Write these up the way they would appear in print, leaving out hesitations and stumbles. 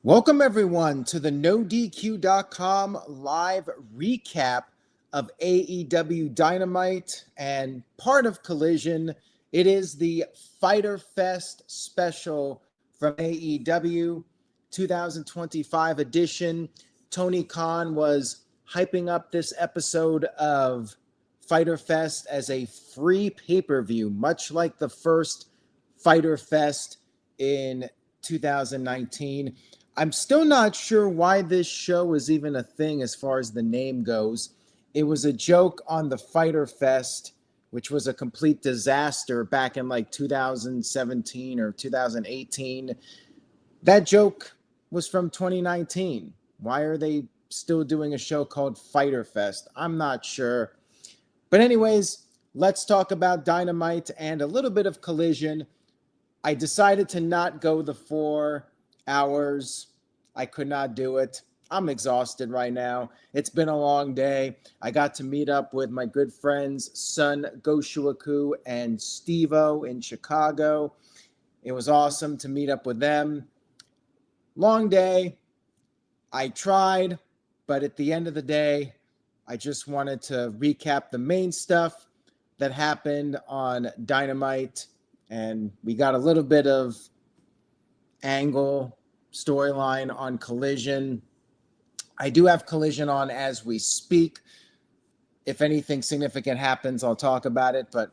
Welcome, everyone, to the NoDQ.com live recap of AEW Dynamite and part of Collision. It is the Fyter Fest special from AEW 2025 edition. Tony Khan was hyping up this episode of Fyter Fest as a free pay-per-view, much like the first Fyter Fest in 2019. I'm still not sure why this show is even a thing as far as the name goes. It was a joke on the Fyter Fest, which was a complete disaster back in like 2017 or 2018. That joke was from 2019. Why are they still doing a show called Fyter Fest? I'm not sure. But anyways, let's talk about Dynamite and a little bit of Collision. I decided to not go the 4 hours. I could not do it. I'm exhausted right now. It's been a long day. I got to meet up with my good friends, Sun Goshuaku and Steve-O in Chicago. It was awesome to meet up with them. Long day. I tried, but at the end of the day, I just wanted to recap the main stuff that happened on Dynamite, and we got a little bit of angle storyline on Collision. I do have Collision on as we speak. If anything significant happens, I'll talk about it, but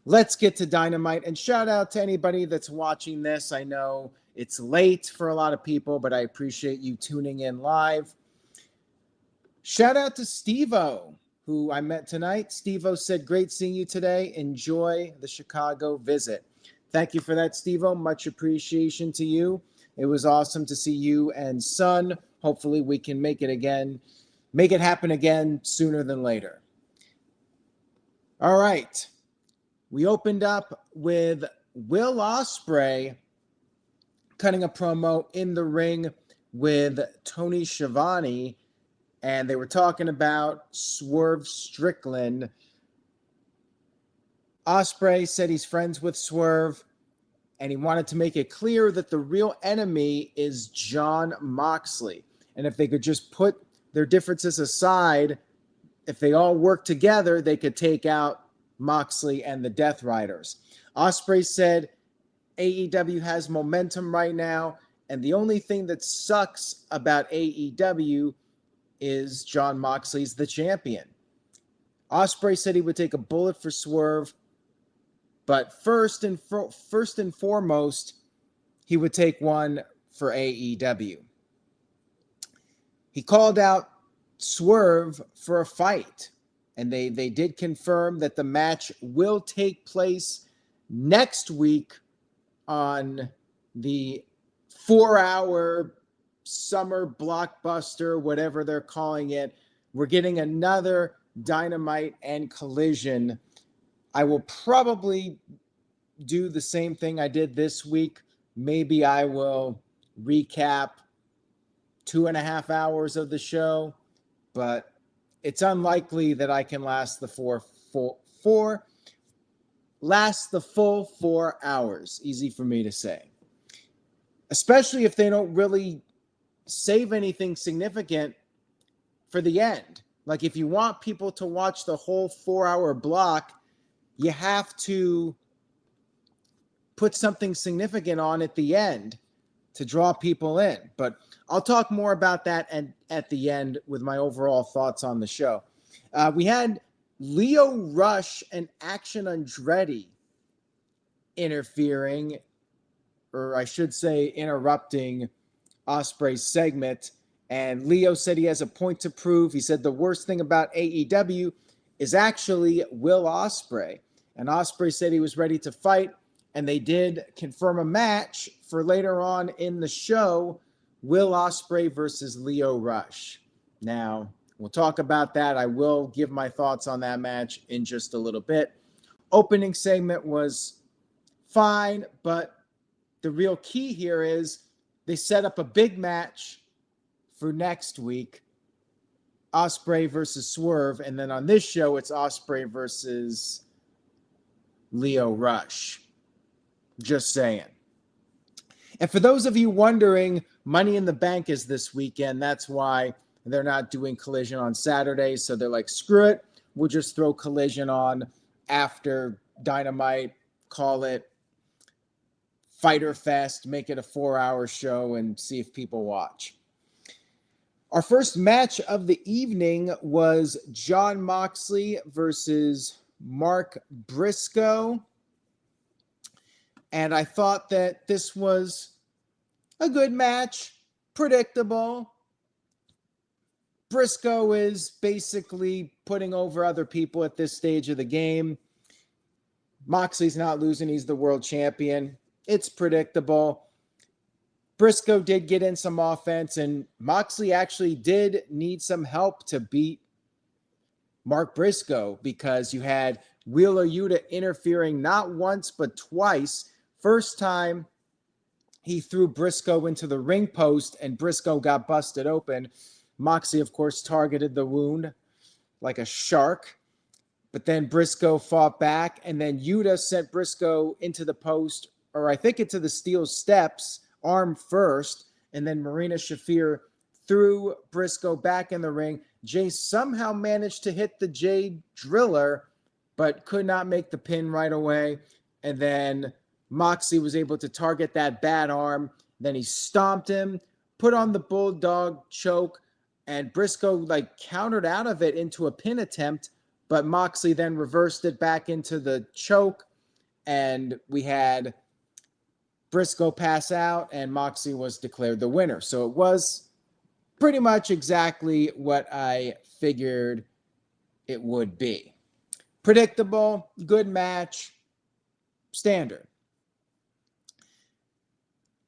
let's get to Dynamite. And shout out to anybody that's watching this. I know it's late for a lot of people, but I appreciate you tuning in live. Shout out to Steve-O, who I met tonight. Steve-O said, "Great seeing you today. Enjoy the Chicago visit." Thank you for that, Steve-O. Much appreciation to you. It was awesome to see you and Sun. Hopefully we can make it happen again sooner than later. All right. We opened up with Will Ospreay cutting a promo in the ring with Tony Schiavone, and they were talking about Swerve Strickland. Ospreay said he's friends with Swerve, and he wanted to make it clear that the real enemy is Jon Moxley. And if they could just put their differences aside, if they all work together, they could take out Moxley and the Death Riders. Ospreay said AEW has momentum right now, and the only thing that sucks about AEW is Jon Moxley's the champion. Ospreay said he would take a bullet for Swerve, but first and foremost, he would take one for AEW. He called out Swerve for a fight, and they did confirm that the match will take place next week on the 4-hour summer blockbuster, whatever they're calling it. We're getting another Dynamite and Collision. I will probably do the same thing I did this week. Maybe I will recap 2.5 hours of the show, but it's unlikely that I can last the full 4 hours. Easy for me to say. Especially if they don't really save anything significant for the end. Like if you want people to watch the whole 4-hour block, you have to put something significant on at the end to draw people in. But I'll talk more about that at the end with my overall thoughts on the show. We had Lio Rush and Action Andretti interfering, or I should say interrupting Ospreay's segment. And Lio said he has a point to prove. He said the worst thing about AEW is actually Will Ospreay. And Ospreay said he was ready to fight, and they did confirm a match for later on in the show, Will Ospreay versus Lio Rush. Now, we'll talk about that. I will give my thoughts on that match in just a little bit. Opening segment was fine, but the real key here is they set up a big match for next week, Ospreay versus Swerve, and then on this show, it's Ospreay versus Lio Rush. Just saying. And for those of you wondering, Money in the Bank is this weekend. That's why they're not doing Collision on Saturday. So they're like, screw it. We'll just throw Collision on after Dynamite, call it Fyter Fest, make it a 4-hour show, and see if people watch. Our first match of the evening was Jon Moxley versus Mark Briscoe. And I thought that this was a good match, predictable. Briscoe is basically putting over other people at this stage of the game. Moxley's not losing. He's the world champion. It's predictable. Briscoe did get in some offense, and Moxley actually did need some help to beat Mark Briscoe because you had Wheeler Yuta interfering not once but twice. First time, he threw Briscoe into the ring post, and Briscoe got busted open. Moxley, of course, targeted the wound like a shark. But then Briscoe fought back, and then Yuta sent Briscoe into the post, or I think into the steel steps, arm first, and then Marina Shafir threw Briscoe back in the ring. Jay somehow managed to hit the Jade Driller, but could not make the pin right away. And then Moxley was able to target that bad arm. Then he stomped him, put on the Bulldog choke, and Briscoe countered out of it into a pin attempt, but Moxley then reversed it back into the choke, and we had Briscoe pass out, and Moxley was declared the winner. So it was pretty much exactly what I figured it would be. Predictable, good match, standard.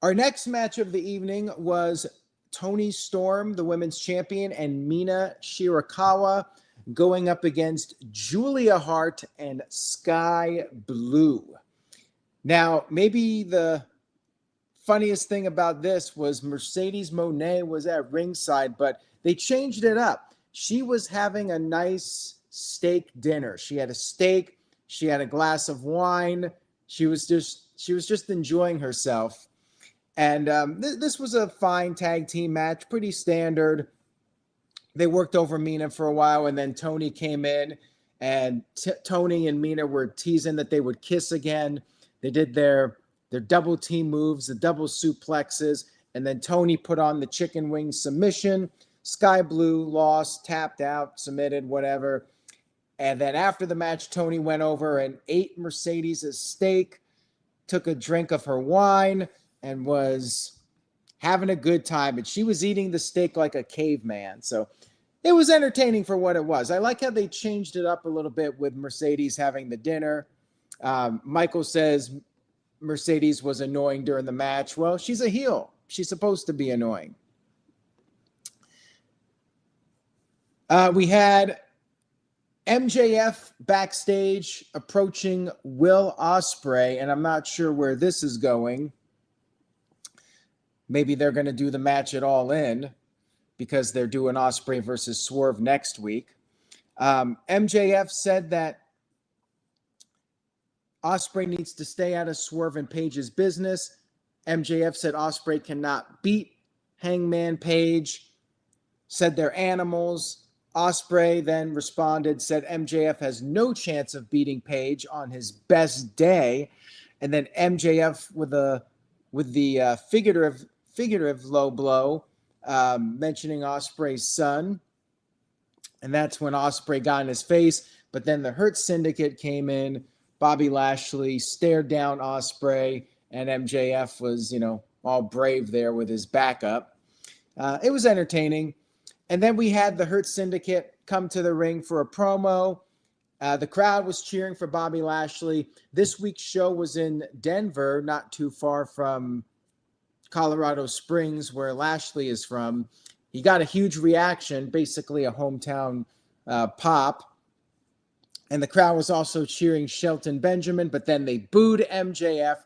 Our next match of the evening was Toni Storm, the women's champion, and Mina Shirakawa going up against Julia Hart and Skye Blue. Now, maybe the funniest thing about this was Mercedes Moné was at ringside, but they changed it up. She was having a nice steak dinner. She had a steak. She had a glass of wine. She was just enjoying herself. And this was a fine tag team match, pretty standard. They worked over Mina for a while, and then Toni came in, and Toni and Mina were teasing that they would kiss again. They did their double team moves, the double suplexes, and then Toni put on the chicken wing submission. Skye Blue lost, tapped out, submitted, whatever. And then after the match, Toni went over and ate Mercedes' steak, took a drink of her wine, and was having a good time. And she was eating the steak like a caveman. So it was entertaining for what it was. I like how they changed it up a little bit with Mercedes having the dinner. Michael says Mercedes was annoying during the match. Well, she's a heel. She's supposed to be annoying. We had MJF backstage approaching Will Ospreay, and I'm not sure where this is going. Maybe they're going to do the match at All In because they're doing Ospreay versus Swerve next week. MJF said that Ospreay needs to stay out of Swerve and Page's business. MJF said Ospreay cannot beat Hangman Page, said they're animals. Ospreay then responded, said MJF has no chance of beating Page on his best day. And then MJF with the figurative low blow, mentioning Ospreay's son. And that's when Ospreay got in his face. But then the Hurt Syndicate came in. Bobby Lashley stared down Ospreay, and MJF was, all brave there with his backup. It was entertaining. And then we had the Hurt Syndicate come to the ring for a promo. The crowd was cheering for Bobby Lashley. This week's show was in Denver, not too far from Colorado Springs, where Lashley is from. He got a huge reaction, basically a hometown pop. And the crowd was also cheering Shelton Benjamin, but then they booed MJF.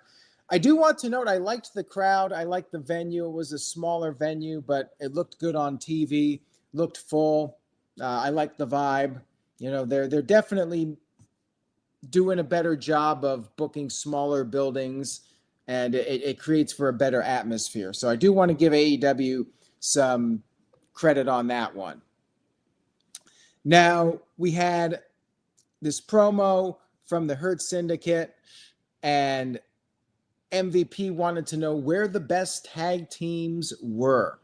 I do want to note, I liked the crowd. I liked the venue. It was a smaller venue, but it looked good on TV, looked full. I liked the vibe. They're definitely doing a better job of booking smaller buildings and it creates for a better atmosphere. So I do want to give AEW some credit on that one. Now, we had this promo from the Hurt Syndicate, and MVP wanted to know where the best tag teams were.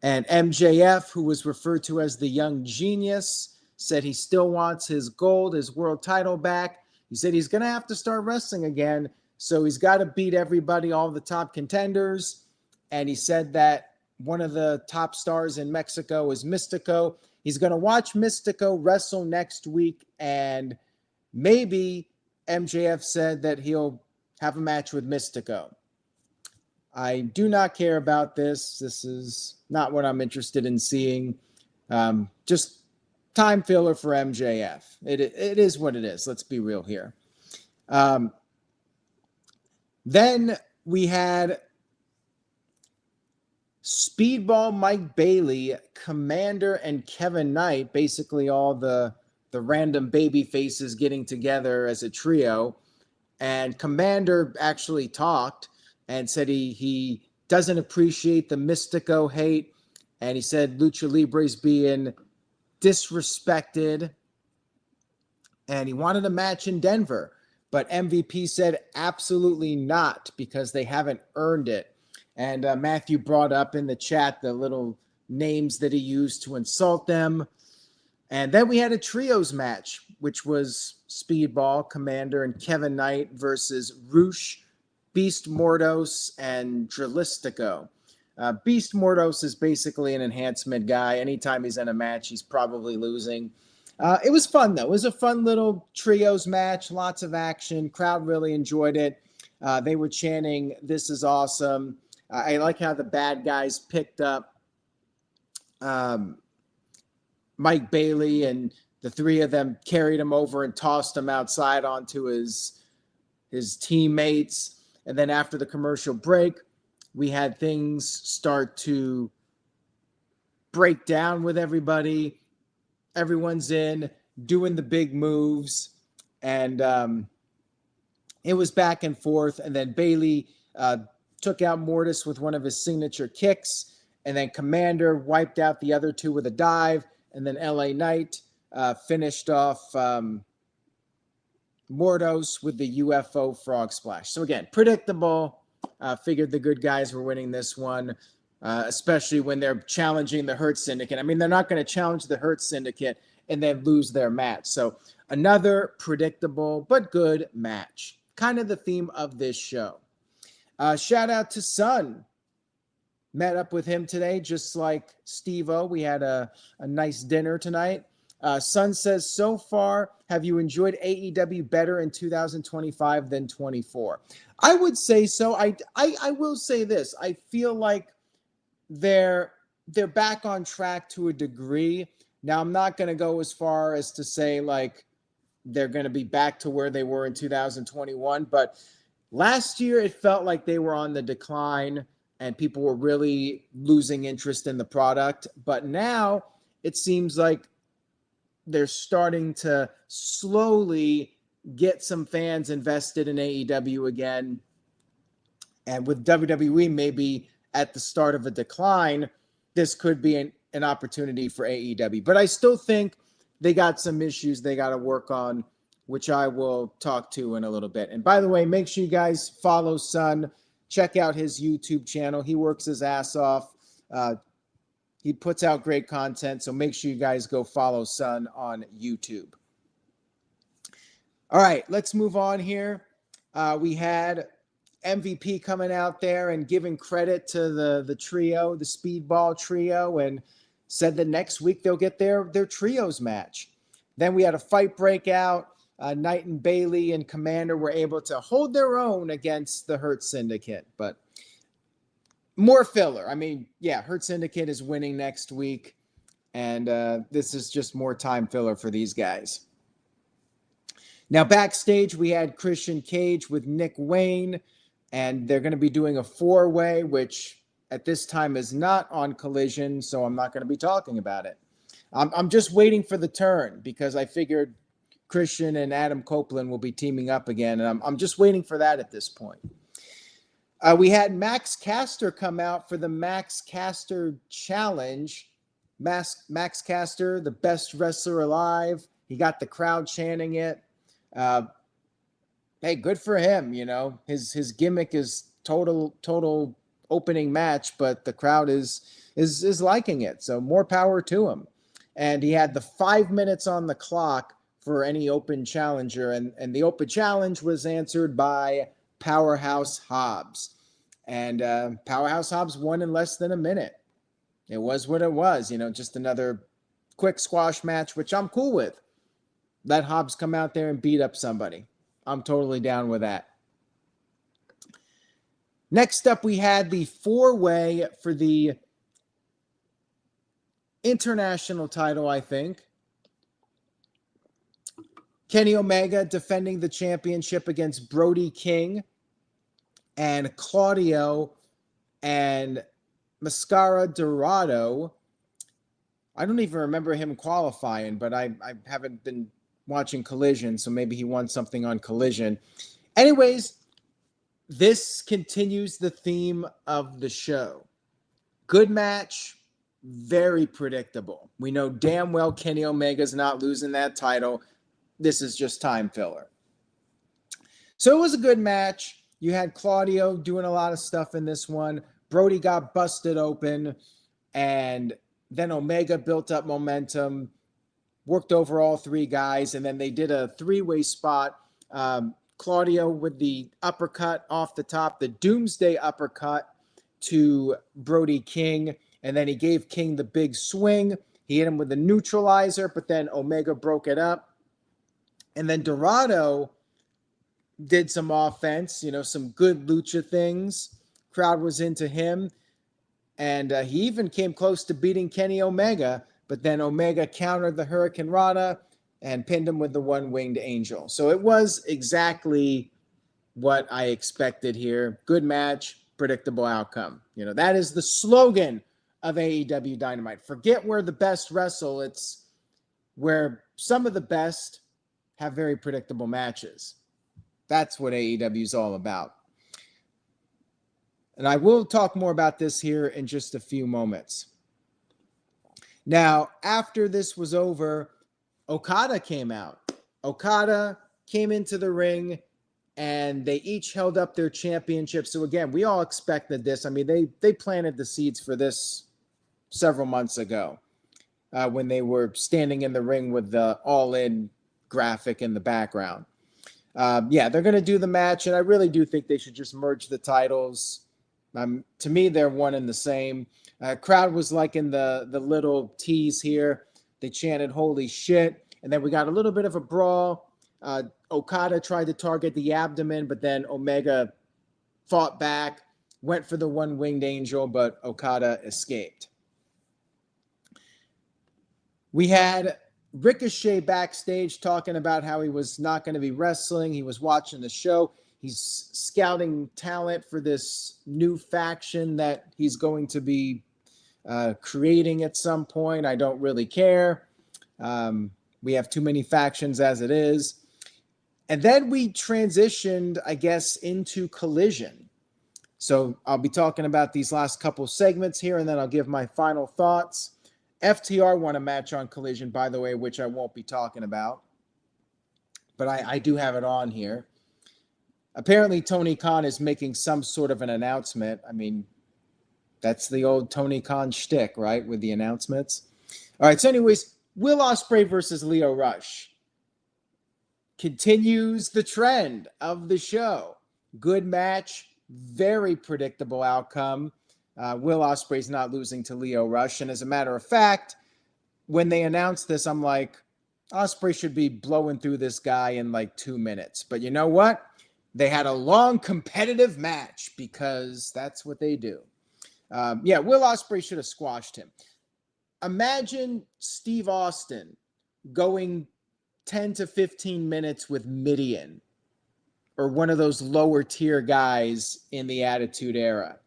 And MJF, who was referred to as the Young Genius, said he still wants his gold, his world title back. He said he's going to have to start wrestling again, so he's got to beat everybody, all the top contenders. And he said that one of the top stars in Mexico is Mystico. He's going to watch Mystico wrestle next week, and maybe MJF said that he'll have a match with Mystico. I do not care about this. This is not what I'm interested in seeing. Just time filler for MJF. It is what it is. Let's be real here. Then we had Speedball, Mike Bailey, Komander, and Kevin Knight, basically all the random baby faces getting together as a trio. And Komander actually talked and said he doesn't appreciate the Mystico hate. And he said Lucha Libre's being disrespected. And he wanted a match in Denver. But MVP said absolutely not, because they haven't earned it. And Matthew brought up in the chat the little names that he used to insult them. And then we had a trios match, which was Speedball, Komander, and Kevin Knight versus Rush, Beast Mortos, and Dralistico. Beast Mortos is basically an enhancement guy. Anytime he's in a match, he's probably losing. It was fun, though. It was a fun little trios match, lots of action. Crowd really enjoyed it. They were chanting, "This is awesome." I like how the bad guys picked up Mike Bailey, and the three of them carried him over and tossed him outside onto his teammates. And then after the commercial break, we had things start to break down with everybody. Everyone's in, doing the big moves, and it was back and forth. And then Bailey took out Mortis with one of his signature kicks, and then Komander wiped out the other two with a dive, and then LA Knight finished off Mortos with the UFO frog splash. So again, predictable. Figured the good guys were winning this one, especially when they're challenging the Hurt Syndicate. I mean, they're not going to challenge the Hurt Syndicate and then lose their match. So another predictable but good match. Kind of the theme of this show. Shout out to Sun. Met up with him today, just like Steve-O. We had a nice dinner tonight. Sun says, so far, have you enjoyed AEW better in 2025 than 24? I would say so. I will say this. I feel like they're back on track to a degree. Now, I'm not going to go as far as to say, like, they're going to be back to where they were in 2021. But last year, it felt like they were on the decline and people were really losing interest in the product. But now it seems like they're starting to slowly get some fans invested in AEW again. And with WWE maybe at the start of a decline, this could be an opportunity for AEW. But I still think they got some issues they got to work on, which I will talk to in a little bit. And by the way, make sure you guys follow Sun. Check out his YouTube channel. He works his ass off. He puts out great content, so make sure you guys go follow Sun on YouTube. All right, let's move on here. We had MVP coming out there and giving credit to the trio, the Speedball trio, and said that next week they'll get their trios match. Then we had a fight breakout. Knight and Bailey and Komander were able to hold their own against the Hurt Syndicate, but more filler. I mean, yeah, Hurt Syndicate is winning next week, and this is just more time filler for these guys. Now, backstage, we had Christian Cage with Nick Wayne, and they're going to be doing a four-way, which at this time is not on Collision, so I'm not going to be talking about it. I'm just waiting for the turn because I figured Christian and Adam Copeland will be teaming up again, and I'm just waiting for that at this point. We had Max Caster come out for the Max Caster Challenge. Max Caster, the best wrestler alive. He got the crowd chanting it. Hey, good for him. You know, his gimmick is total opening match, but the crowd is liking it. So more power to him. And he had the 5 minutes on the clock for any open challenger. And the open challenge was answered by Powerhouse Hobbs. And Powerhouse Hobbs won in less than a minute. It was what it was, you know, just another quick squash match, which I'm cool with. Let Hobbs come out there and beat up somebody. I'm totally down with that. Next up, we had the 4-way for the international title, I think. Kenny Omega defending the championship against Brody King and Claudio and Mascara Dorado. I don't even remember him qualifying, but I haven't been watching Collision, so maybe he won something on Collision. Anyways, this continues the theme of the show. Good match, very predictable. We know damn well Kenny Omega's not losing that title. This is just time filler. So it was a good match. You had Claudio doing a lot of stuff in this one. Brody got busted open, and then Omega built up momentum, worked over all three guys, and then they did a 3-way spot. Claudio with the uppercut off the top, the Doomsday uppercut to Brody King, and then he gave King the big swing. He hit him with the neutralizer, but then Omega broke it up. And then Dorado did some offense, you know, some good lucha things. Crowd was into him. And he even came close to beating Kenny Omega, but then Omega countered the Hurricane Rana and pinned him with the one-winged angel. So it was exactly what I expected here. Good match, predictable outcome. You know, that is the slogan of AEW Dynamite. Forget where the best wrestle. It's where some of the best have very predictable matches. That's what AEW is all about. And I will talk more about this here in just a few moments. Now, after this was over, Okada came out. Okada came into the ring, and they each held up their championship. So again, we all expected this. I mean, they planted the seeds for this several months ago when they were standing in the ring with the all-in graphic in the background. Yeah, they're going to do the match, and I really do think they should just merge the titles. To me, they're one and the same. Crowd was liking the little tease here. They chanted, "Holy shit." And then we got a little bit of a brawl. Okada tried to target the abdomen, but then Omega fought back, went for the one-winged angel, but Okada escaped. We had Ricochet backstage talking about how he was not going to be wrestling. He was watching the show. He's scouting talent for this new faction that he's going to be creating at some point. I don't really care. We have too many factions as it is. And then we transitioned, I guess, into Collision. So I'll be talking about these last couple segments here, and then I'll give my final thoughts. FTR won a match on Collision, by the way, which I won't be talking about. But I do have it on here. Apparently, Tony Khan is making some sort of an announcement. I mean, that's the old Tony Khan shtick, right, with the announcements. All right, so anyways, Will Ospreay versus Lio Rush continues the trend of the show. Good match, very predictable outcome. Will Ospreay's not losing to Lio Rush, and as a matter of fact, when they announced this, I'm like, Ospreay should be blowing through this guy in like 2 minutes. But you know what? They had a long competitive match because that's what they do. Yeah, Will Ospreay should have squashed him. Imagine Steve Austin going 10 to 15 minutes with Midian or one of those lower tier guys in the Attitude Era.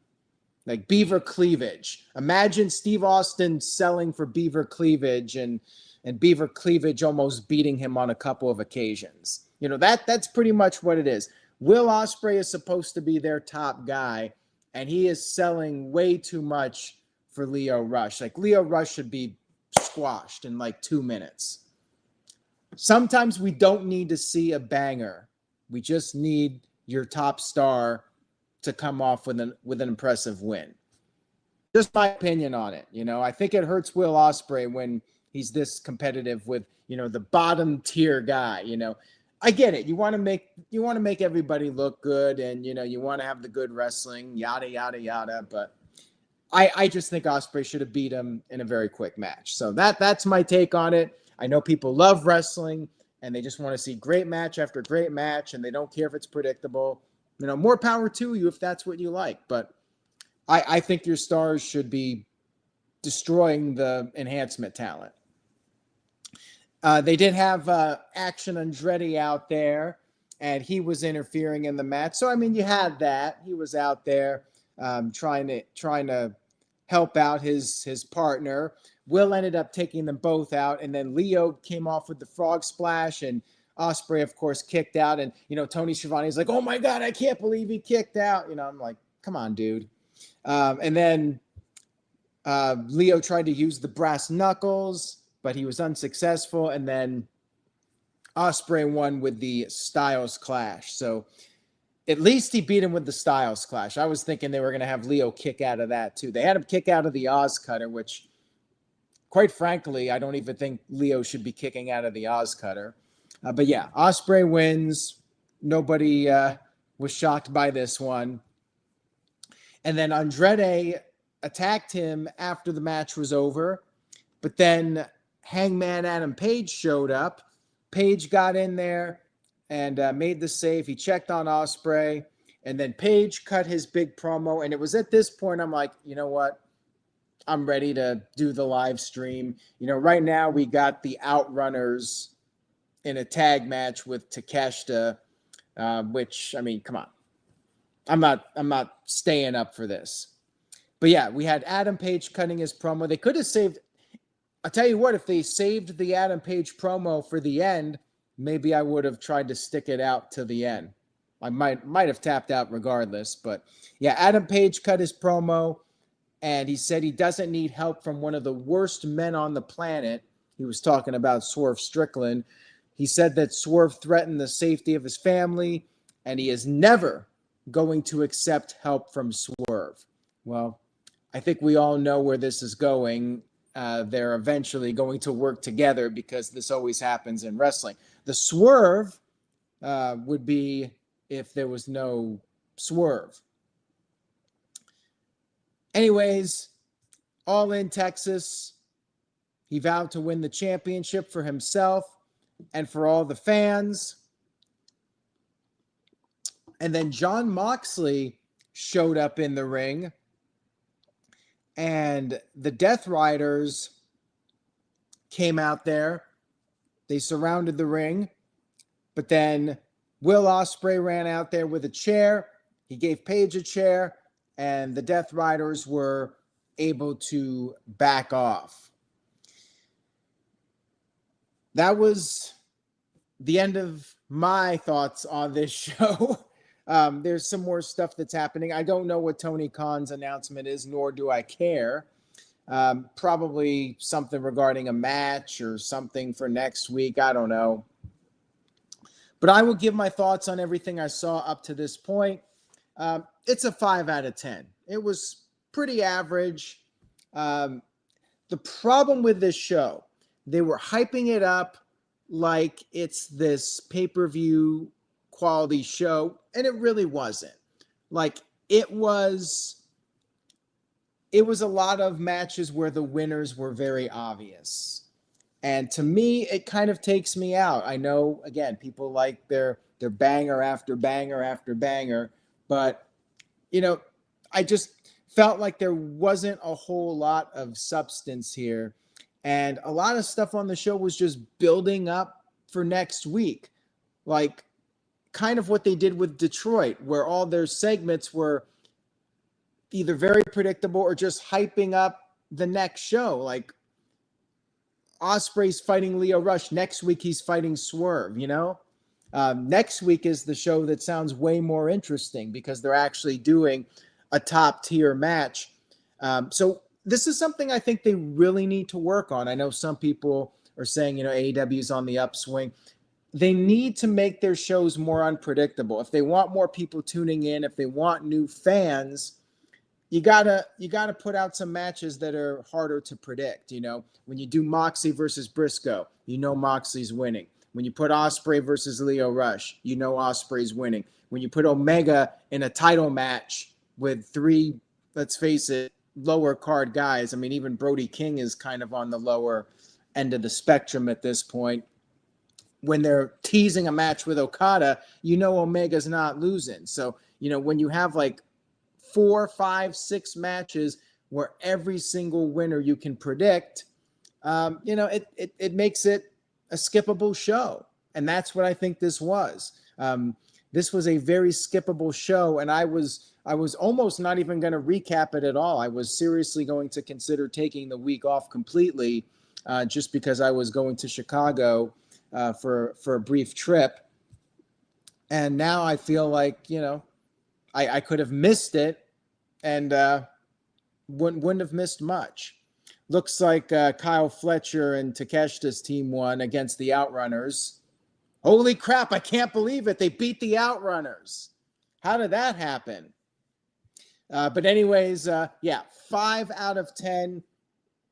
Like Beaver Cleavage. Imagine Steve Austin selling for Beaver Cleavage and and Beaver Cleavage almost beating him on a couple of occasions. You know, that's pretty much what it is. Will Ospreay is supposed to be their top guy, and he is selling way too much for Lio Rush. Like, Lio Rush should be squashed in like 2 minutes. Sometimes we don't need to see a banger. We just need your top star to come off with an impressive win. Just my opinion on it. You know, I think it hurts Will Ospreay when he's this competitive with, you know, the bottom tier guy. You know, I get it. You want to make everybody look good, and, you know, you want to have the good wrestling, yada yada yada. But I just think Ospreay should have beat him in a very quick match. So that's my take on it. I know people love wrestling and they just want to see great match after great match, and they don't care if it's predictable. You know, more power to you if that's what you like. But I think your stars should be destroying the enhancement talent. They did have Action Andretti out there, and he was interfering in the match. So, I mean, you had that. He was out there trying to help out his partner. Will ended up taking them both out, and then Lio came off with the frog splash, and Ospreay, of course, kicked out. And, you know, Tony Schiavone's like, oh my God, I can't believe he kicked out. You know, I'm like, come on, dude. And then Lio tried to use the brass knuckles, but he was unsuccessful. And then Ospreay won with the Styles Clash. So at least he beat him with the Styles Clash. I was thinking they were going to have Lio kick out of that too. They had him kick out of the Oz Cutter, which, quite frankly, I don't even think Lio should be kicking out of the Oz Cutter. But yeah, Ospreay wins. Nobody was shocked by this one. And then Andrade attacked him after the match was over. But then Hangman Adam Page showed up. Page got in there and made the save. He checked on Ospreay. And then Page cut his big promo. And it was at this point I'm like, you know what? I'm ready to do the live stream. You know, right now we got the Outrunners in a tag match with Takeshita, which, I mean, come on. I'm not staying up for this. But yeah, we had Adam Page cutting his promo. They could have saved, I'll tell you what, if they saved the Adam Page promo for the end, maybe I would have tried to stick it out to the end. I might have tapped out regardless. But yeah, Adam Page cut his promo, and he said he doesn't need help from one of the worst men on the planet. He was talking about Swerve Strickland. He said that Swerve threatened the safety of his family, and he is never going to accept help from Swerve. Well, I think we all know where this is going. They're eventually going to work together because this always happens in wrestling. The Swerve would be if there was no Swerve. Anyways, All In Texas, he vowed to win the championship for himself and for all the fans. And then Jon Moxley showed up in the ring, and the Death Riders came out there. They surrounded the ring, but then Will Ospreay ran out there with a chair. He gave Page a chair, and the Death Riders were able to back off. That was the end of my thoughts on this show. There's some more stuff that's happening. I don't know what Tony Khan's announcement is, nor do I care. Probably something regarding a match or something for next week. I don't know. But I will give my thoughts on everything I saw up to this point. It's a 5 out of 10. It was pretty average. The problem with this show, they were hyping it up like it's this pay-per-view quality show, and it really wasn't. Like, it was a lot of matches where the winners were very obvious. And to me, it kind of takes me out. I know, again, people like their banger after banger after banger, but, you know, I just felt like there wasn't a whole lot of substance here. And a lot of stuff on the show was just building up for next week. Like, kind of what they did with Detroit, where all their segments were either very predictable or just hyping up the next show. Like, Ospreay's fighting Lio Rush. Next week, he's fighting Swerve, you know? Next week is the show that sounds way more interesting because they're actually doing a top-tier match. So this is something I think they really need to work on. I know some people are saying, you know, AEW is on the upswing. They need to make their shows more unpredictable. If they want more people tuning in, if they want new fans, you gotta put out some matches that are harder to predict. You know, when you do Moxley versus Briscoe, you know Moxley's winning. When you put Ospreay versus Lio Rush, you know Ospreay's winning. When you put Omega in a title match with three, let's face it, lower card guys. I mean, even Brody King is kind of on the lower end of the spectrum at this point. When they're teasing a match with Okada, you know Omega's not losing. So, you know, when you have like 4, 5, 6 matches where every single winner you can predict, you know, it makes it a skippable show. And that's what I think this was. This was a very skippable show, and I was almost not even going to recap it at all. I was seriously going to consider taking the week off completely, just because I was going to Chicago for a brief trip. And now I feel like, you know, I could have missed it and wouldn't have missed much. Looks like Kyle Fletcher and Takeshita's team won against the Outrunners. Holy crap, I can't believe it. They beat the Outrunners. How did that happen? But anyways, yeah, 5 out of 10.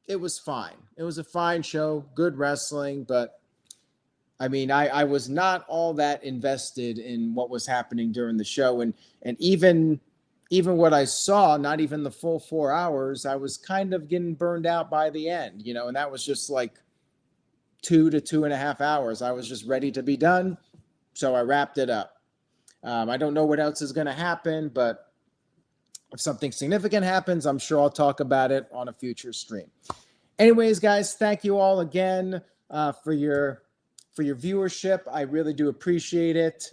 It was fine. It was a fine show, good wrestling, but I mean, I was not all that invested in what was happening during the show. And even what I saw, not even the full 4 hours, I was kind of getting burned out by the end, you know, and that was just like 2 to 2.5 hours. I was just ready to be done. So I wrapped it up. I don't know what else is going to happen, but if something significant happens, I'm sure I'll talk about it on a future stream. Anyways, guys, thank you all again for your viewership. I really do appreciate it.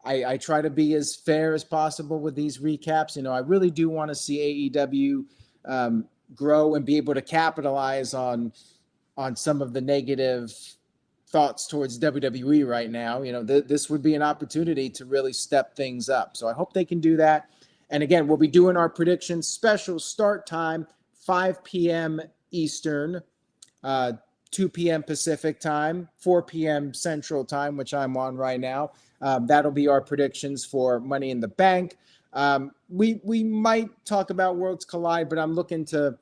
I try to be as fair as possible with these recaps. You know, I really do want to see AEW grow and be able to capitalize on some of the negative thoughts towards WWE right now. You know, this would be an opportunity to really step things up. So I hope they can do that. And again, we'll be doing our predictions. Special start time, 5 p.m. Eastern, 2 p.m. Pacific time, 4 p.m. Central time, which I'm on right now. That'll be our predictions for Money in the Bank. We might talk about Worlds Collide, but I'm looking to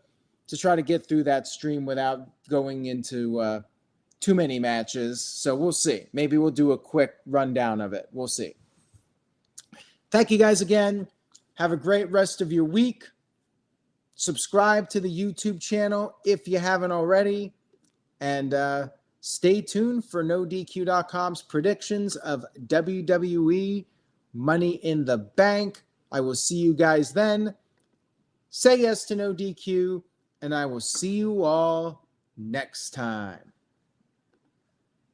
try to get through that stream without going into too many matches. So we'll see. Maybe we'll do a quick rundown of it. We'll see. Thank you guys again. Have a great rest of your week. Subscribe to the YouTube channel if you haven't already. And stay tuned for NoDQ.com's predictions of WWE Money in the Bank. I will see you guys then. Say yes to NoDQ, and I will see you all next time.